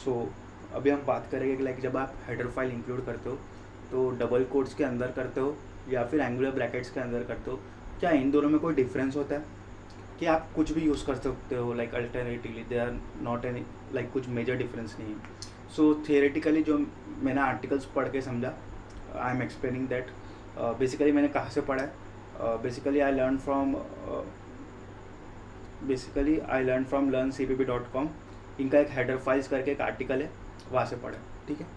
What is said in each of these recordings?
सो अभी हम बात करेंगे कि लाइक जब आप हेडर फाइल इंक्लूड करते हो तो डबल कोट्स के अंदर करते हो या फिर एंगुलर ब्रैकेट्स के अंदर करते हो, क्या इन दोनों में कोई डिफरेंस होता है कि आप कुछ भी यूज़ कर सकते हो like alternatively they are not any like कुछ मेजर डिफरेंस नहीं है। सो थियोरेटिकली जो मैंने आर्टिकल्स पढ़ के समझा, I am explaining that. Basically मैंने कहाँ से पढ़ा है, basically I learn from learncpp.com। इनका एक हेडर फाइल्स करके एक आर्टिकल है, वहाँ से पढ़ा। ठीक है,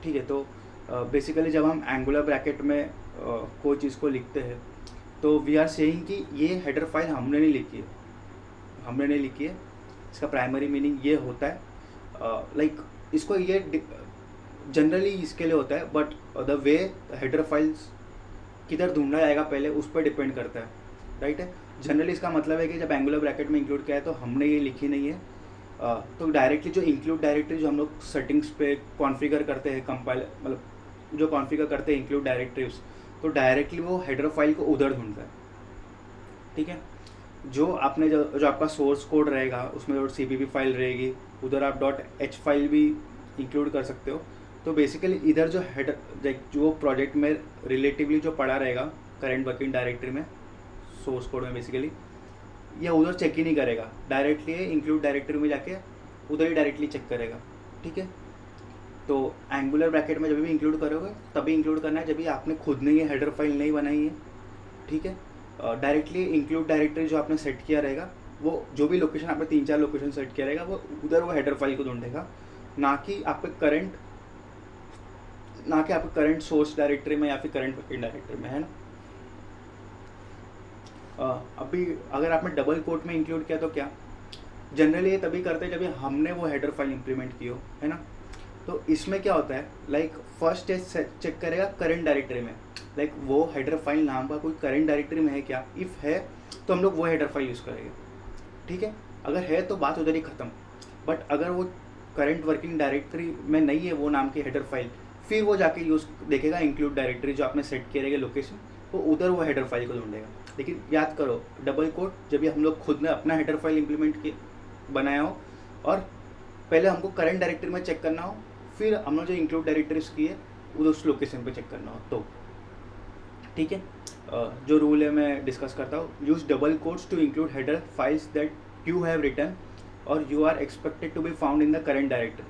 ठीक है। तो बेसिकली जब हम एंगुलर ब्रैकेट में कोई चीज़ को लिखते हैं तो वी आर सेइंग कि ये हेडर फाइल हमने नहीं लिखी है। इसका प्राइमरी मीनिंग ये होता है लाइक इसको ये जनरली इसके लिए होता है, but the way header files किधर ढूंढा जाएगा पहले उस पर डिपेंड करता है, राइट है। जनरली इसका मतलब है कि जब एंगुलर ब्रैकेट में इंक्लूड किया है तो हमने ये लिखी नहीं है। तो डायरेक्टली जो इंक्लूड डायरेक्टरी जो हम लोग सेटिंग्स पे कॉन्फ़िगर करते हैं, कंपाइल मतलब जो कॉन्फ़िगर करते हैं इंक्लूड डायरेक्टरीज, तो डायरेक्टली वो हेडर फाइल को उधर ढूंढता है। ठीक है, जो आपने जो आपका सोर्स कोड रहेगा उसमें CPP फाइल रहेगी, उधर आप .h फाइल भी इंक्लूड कर सकते हो। तो बेसिकली इधर जो हेडर जो प्रोजेक्ट में रिलेटिवली जो पड़ा रहेगा करेंट वर्किंग डायरेक्टरी में सोर्स कोड में, बेसिकली ये उधर चेक ही नहीं करेगा, डायरेक्टली इंक्लूड डायरेक्टरी में जाके उधर ही डायरेक्टली चेक करेगा। ठीक है, तो एंगुलर ब्रैकेट में जब भी इंक्लूड करोगे तभी इंक्लूड करना है जब भी आपने खुद ने ये हेडर फाइल नहीं बनाई है। ठीक है, डायरेक्टली इंक्लूड डायरेक्टरी जो आपने सेट किया रहेगा, वो जो भी लोकेशन आपने 3-4 लोकेशन सेट किया रहेगा वो उधर वो हेडर फाइल को ढूंढेगा, ना कि आपके करंट सोर्स डायरेक्टरी में या फिर करंट वर्किंग डायरेक्टरी में, है ना। अभी अगर आपने डबल कोट में इंक्लूड किया तो क्या, जनरली ये तभी करते हैं जब हमने वो हेडर फाइल इंप्लीमेंट की हो, है ना। तो इसमें क्या होता है, लाइक फर्स्ट चेक करेगा करंट डायरेक्टरी में, लाइक वो हेडर फाइल नाम का कोई करंट डायरेक्टरी में है क्या, इफ़ है तो हम लोग वो हेडर फाइल यूज़ करेंगे। ठीक है, अगर है तो बात उधर ही ख़त्म। बट अगर वो करंट वर्किंग डायरेक्टरी में नहीं है वो नाम की हेडर फाइल, फिर वो जाके यूज़ देखेगा इंक्लूड डायरेक्टरी जो आपने सेट किए रहेगा लोकेशन, वो उधर वो हेडर फाइल को ढूंढेगा। लेकिन याद करो, डबल कोट जब भी हम लोग खुद ने अपना हेडर फाइल इंप्लीमेंट किए बनाया हो और पहले हमको करंट डायरेक्टरी में चेक करना हो, फिर हमने जो इंक्लूड डायरेक्टरीज की है उस लोकेशन पे चेक करना हो तो। ठीक है, जो रूल है मैं डिस्कस करता हूँ। Use double quotes to include header files that you have written और you are expected to be found in the current directory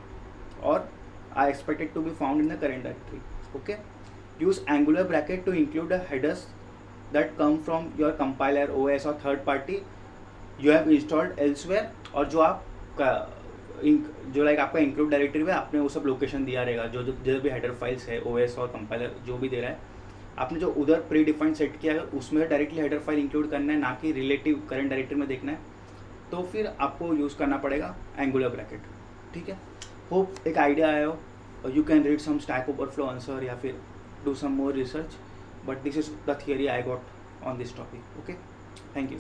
और are expected to be found in the current directory. Okay, use angular bracket to include the headers that come from your compiler, OS or third party you have installed elsewhere, और जो आप जो like आपका include directory में आपने वो सब location दिया रहेगा, जो भी हेडर फाइल्स है, OS और कंपाइलर जो भी दे रहा है, आपने जो उधर प्री डिफाइंड सेट किया है उसमें डायरेक्टली हेडर फाइल इंक्लूड करना है, ना कि रिलेटिव करंट डायरेक्टरी में देखना है, तो फिर आपको यूज़ करना पड़ेगा एंगुलर ब्रैकेट। ठीक है, होप एक आइडिया आया हो। You can read some Stack Overflow answer या फिर do some more research, but this is the theory I got on this topic. Okay, thank you.